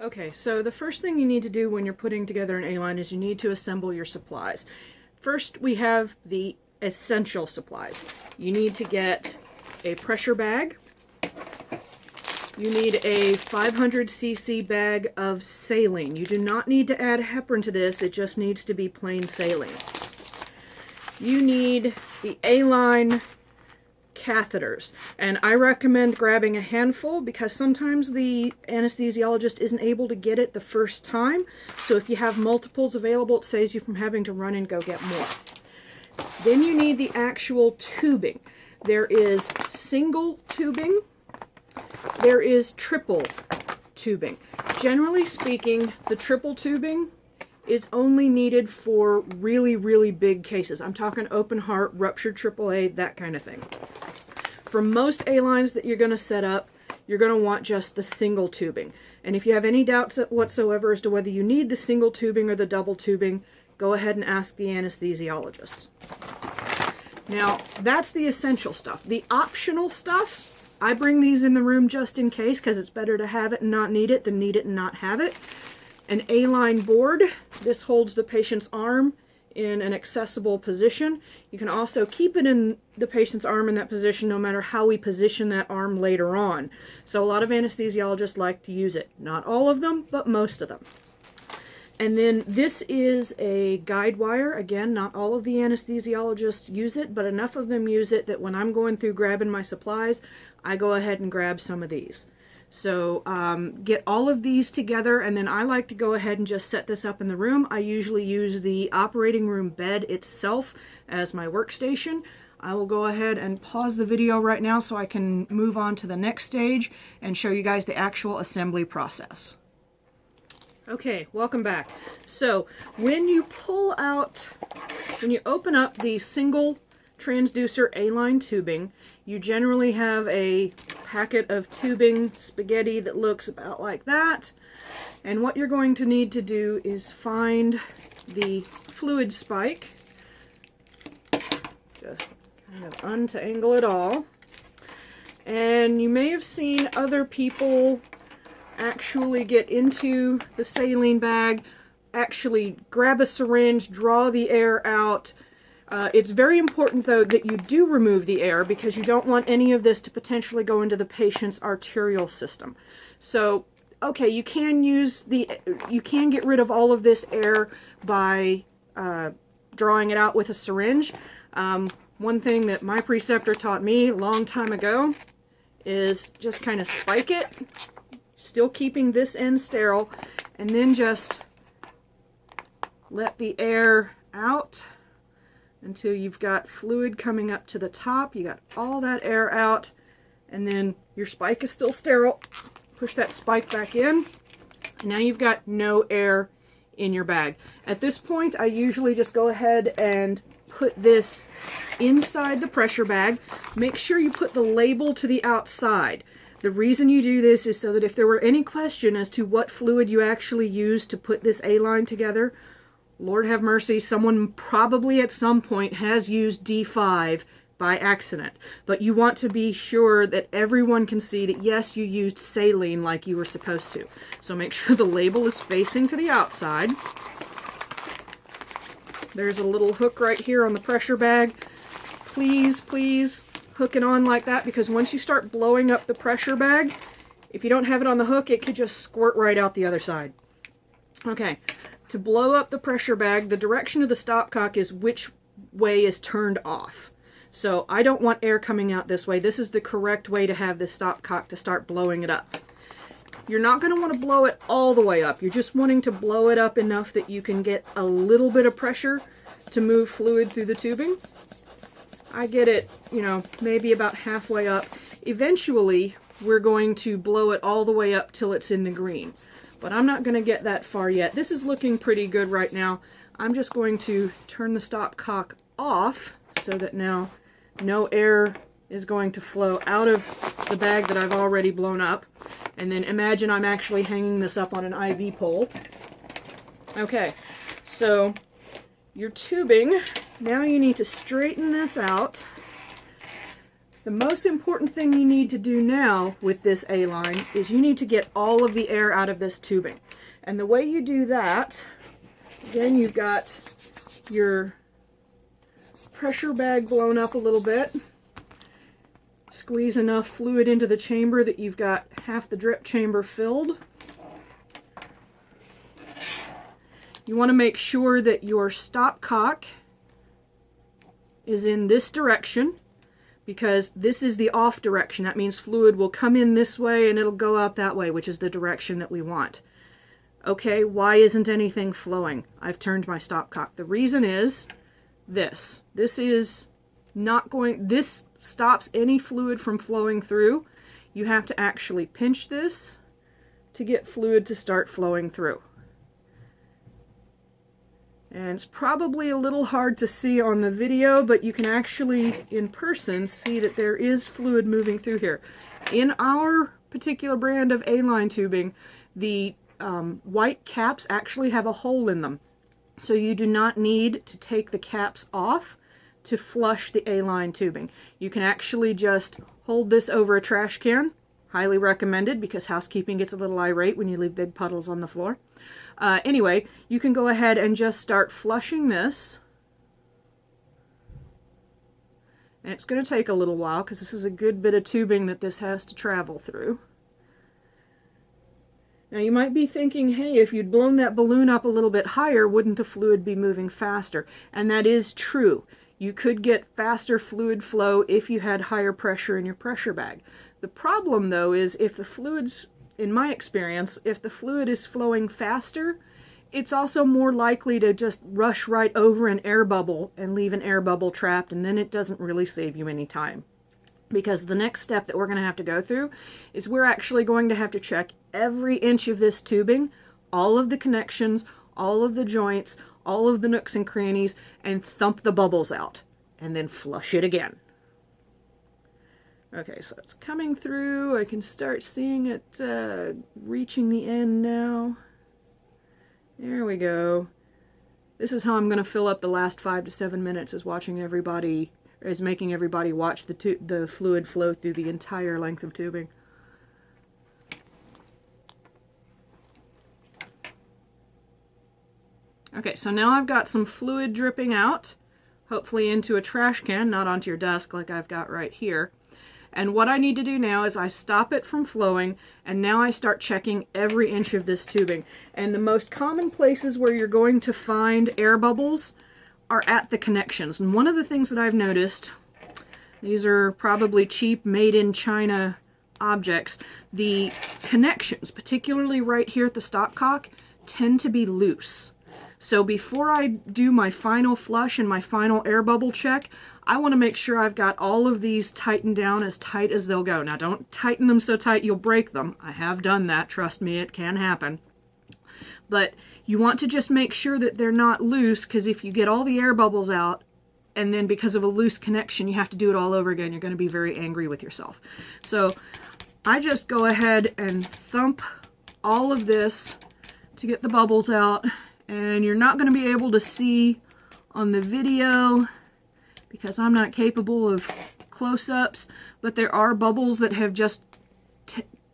Okay, so the first thing you need to do when you're putting together an A-line is you need to assemble your supplies. First, we have the essential supplies. You need to get a pressure bag. You need a 500cc bag of saline. You do not need to add heparin to this, it just needs to be plain saline. You need the A-line catheters, and I recommend grabbing a handful because sometimes the anesthesiologist isn't able to get it the first time, so if you have multiples available it saves you from having to run and go get more. Then you need the actual tubing. There is single tubing, there is triple tubing. Generally speaking, the triple tubing is only needed for really, really big cases. I'm talking open heart, ruptured AAA, that kind of thing. For most A-lines that you're going to set up, you're going to want just the single tubing. And if you have any doubts whatsoever as to whether you need the single tubing or the double tubing, go ahead and ask the anesthesiologist. Now, that's the essential stuff. The optional stuff, I bring these in the room just in case because it's better to have it and not need it than need it and not have it. An A-line board, this holds the patient's arm in an accessible position. You can also keep it in the patient's arm in that position no matter how we position that arm later on. So a lot of anesthesiologists like to use it. Not all of them, but most of them. And then this is a guide wire. Again, not all of the anesthesiologists use it, but enough of them use it that when I'm going through grabbing my supplies, I go ahead and grab some of these. So get all of these together, and then I like to go ahead and just set this up in the room. I usually use the operating room bed itself as my workstation. I will go ahead and pause the video right now so I can move on to the next stage and show you guys the actual assembly process. Okay, welcome back. So when you open up the single transducer A-line tubing, you generally have a packet of tubing spaghetti that looks about like that. And what you're going to need to do is find the fluid spike. Just kind of untangle it all. And you may have seen other people actually get into the saline bag, actually grab a syringe, draw the air out. It's very important, though, that you do remove the air because you don't want any of this to potentially go into the patient's arterial system. So, okay, you can get rid of all of this air by drawing it out with a syringe. One thing that my preceptor taught me a long time ago is just kind of spike it, still keeping this end sterile, and then just let the air out until you've got fluid coming up to the top. You got all that air out, and then your spike is still sterile. Push that spike back in, and now you've got no air in your bag. At this point, I usually just go ahead and put this inside the pressure bag. Make sure you put the label to the outside. The reason you do this is so that if there were any question as to what fluid you actually used to put this A-line together, Lord have mercy, someone probably at some point has used D5 by accident. But you want to be sure that everyone can see that yes, you used saline like you were supposed to. So make sure the label is facing to the outside. There's a little hook right here on the pressure bag. Please, please hook it on like that, because once you start blowing up the pressure bag, if you don't have it on the hook, it could just squirt right out the other side. Okay. To blow up the pressure bag, the direction of the stopcock is which way is turned off. So I don't want air coming out this way. This is the correct way to have this stopcock to start blowing it up. You're not going to want to blow it all the way up. You're just wanting to blow it up enough that you can get a little bit of pressure to move fluid through the tubing. I get it, maybe about halfway up. Eventually, we're going to blow it all the way up till it's in the green. But I'm not going to get that far yet. This is looking pretty good right now. I'm just going to turn the stopcock off so that now no air is going to flow out of the bag that I've already blown up. And then imagine I'm actually hanging this up on an IV pole. Okay, so your tubing, now you need to straighten this out. The most important thing you need to do now with this A-line is you need to get all of the air out of this tubing. And the way you do that, again, you've got your pressure bag blown up a little bit. Squeeze enough fluid into the chamber that you've got half the drip chamber filled. You want to make sure that your stopcock is in this direction, because this is the off direction. That means fluid will come in this way and it'll go out that way, which is the direction that we want. Okay, why isn't anything flowing? I've turned my stopcock. The reason is this. This stops any fluid from flowing through. You have to actually pinch this to get fluid to start flowing through. And it's probably a little hard to see on the video, but you can actually, in person, see that there is fluid moving through here. In our particular brand of A-line tubing, the white caps actually have a hole in them. So you do not need to take the caps off to flush the A-line tubing. You can actually just hold this over a trash can. Highly recommended, because housekeeping gets a little irate when you leave big puddles on the floor. Anyway, you can go ahead and just start flushing this. And it's going to take a little while because this is a good bit of tubing that this has to travel through. Now you might be thinking, hey, if you'd blown that balloon up a little bit higher, wouldn't the fluid be moving faster? And that is true. You could get faster fluid flow if you had higher pressure in your pressure bag. The problem, though, is if the fluid's, in my experience, if the fluid is flowing faster, it's also more likely to just rush right over an air bubble and leave an air bubble trapped, and then it doesn't really save you any time. Because the next step that we're going to have to go through is we're actually going to have to check every inch of this tubing, all of the connections, all of the joints, all of the nooks and crannies, and thump the bubbles out, and then flush it again. Okay, so it's coming through. I can start seeing it reaching the end now. There we go. This is how I'm going to fill up the last 5 to 7 minutes, is making everybody watch the fluid flow through the entire length of tubing. Okay, so now I've got some fluid dripping out, hopefully into a trash can, not onto your desk like I've got right here. And what I need to do now is I stop it from flowing, and now I start checking every inch of this tubing. And the most common places where you're going to find air bubbles are at the connections. And one of the things that I've noticed, these are probably cheap, made in China objects, the connections, particularly right here at the stopcock, tend to be loose. So before I do my final flush and my final air bubble check, I want to make sure I've got all of these tightened down as tight as they'll go. Now, don't tighten them so tight you'll break them. I have done that. Trust me, it can happen. But you want to just make sure that they're not loose, because if you get all the air bubbles out, and then because of a loose connection, you have to do it all over again, you're going to be very angry with yourself. So I just go ahead and thump all of this to get the bubbles out. And you're not going to be able to see on the video because I'm not capable of close-ups, but there are bubbles that have just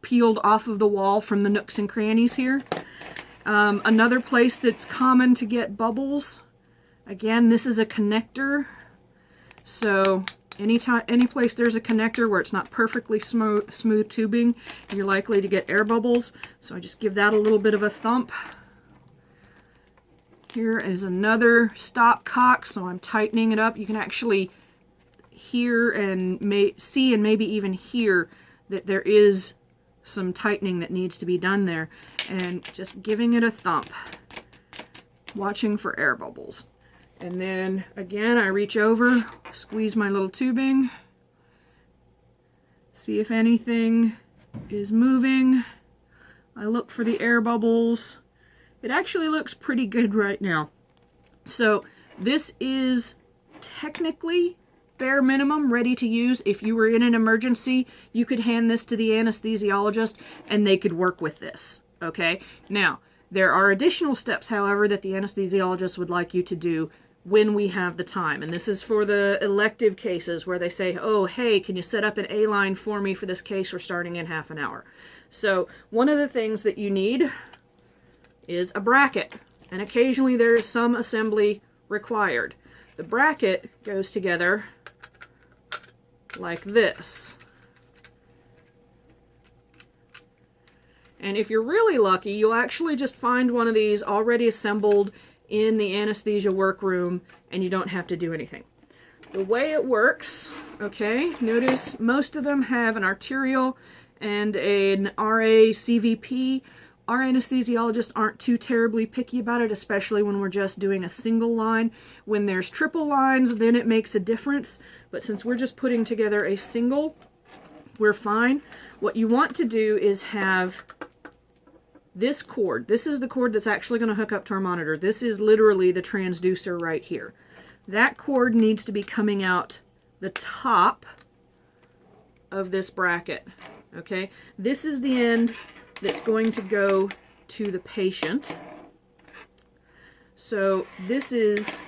peeled off of the wall from the nooks and crannies here. Another place that's common to get bubbles, again, this is a connector. So any place there's a connector where it's not perfectly smooth tubing, you're likely to get air bubbles. So I just give that a little bit of a thump. Here is another stopcock, so I'm tightening it up. You can actually hear and see and maybe even hear that there is some tightening that needs to be done there. And just giving it a thump, watching for air bubbles. And then again, I reach over, squeeze my little tubing, see if anything is moving. I look for the air bubbles. It actually looks pretty good right now. So this is technically bare minimum ready to use. If you were in an emergency, you could hand this to the anesthesiologist and they could work with this. Okay? Now, there are additional steps, however, that the anesthesiologist would like you to do when we have the time. And this is for the elective cases where they say, oh, hey, can you set up an A-line for me for this case? We're starting in half an hour. So one of the things that you need is a bracket. And occasionally there is some assembly required. The bracket goes together like this. And if you're really lucky, you'll actually just find one of these already assembled in the anesthesia workroom, and you don't have to do anything. The way it works, okay, notice most of them have an arterial and an RA CVP. Our anesthesiologists aren't too terribly picky about it, especially when we're just doing a single line. When there's triple lines, then it makes a difference. But since we're just putting together a single, we're fine. What you want to do is have this cord. This is the cord that's actually going to hook up to our monitor. This is literally the transducer right here. That cord needs to be coming out the top of this bracket. Okay, this is the end that's going to go to the patient. So this is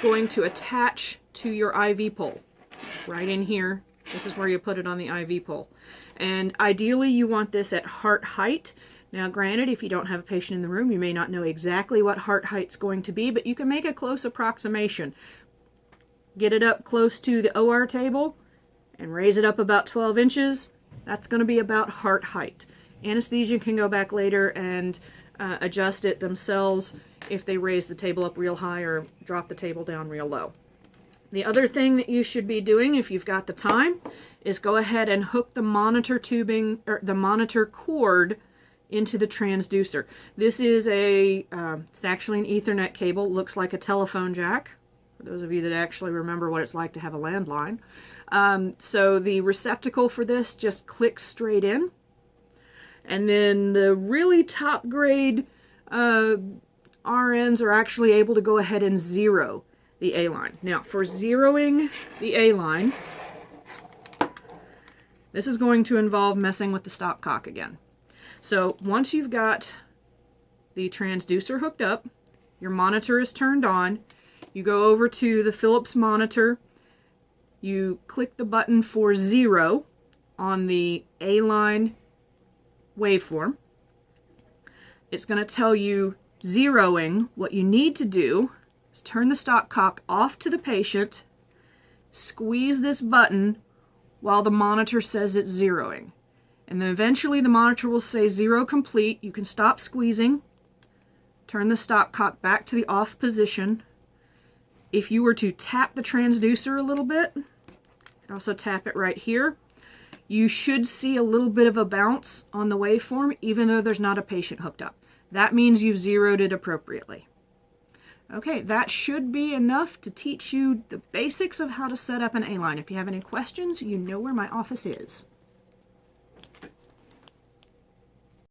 going to attach to your IV pole right in here. This is where you put it on the IV pole. And ideally you want this at heart height. Now granted, if you don't have a patient in the room, you may not know exactly what heart height's going to be, but you can make a close approximation. Get it up close to the OR table and raise it up about 12 inches. That's going to be about heart height. Anesthesia can go back later and adjust it themselves if they raise the table up real high or drop the table down real low. The other thing that you should be doing if you've got the time is go ahead and hook the monitor tubing or the monitor cord into the transducer. This is it's actually an Ethernet cable. Looks like a telephone jack, for those of you that actually remember what it's like to have a landline. So the receptacle for this just clicks straight in. And then the really top grade RNs are actually able to go ahead and zero the A-line. Now, for zeroing the A-line, this is going to involve messing with the stopcock again. So once you've got the transducer hooked up, your monitor is turned on, you go over to the Philips monitor, you click the button for 0 on the A-line waveform. It's going to tell you zeroing. What you need to do is turn the stopcock off to the patient, squeeze this button while the monitor says it's zeroing. And then eventually the monitor will say 0 complete. You can stop squeezing, turn the stopcock back to the off position. If you were to tap the transducer a little bit, you can also tap it right here, you should see a little bit of a bounce on the waveform even though there's not a patient hooked up. That means you've zeroed it appropriately. Okay, that should be enough to teach you the basics of how to set up an A-line. If you have any questions, you know where my office is.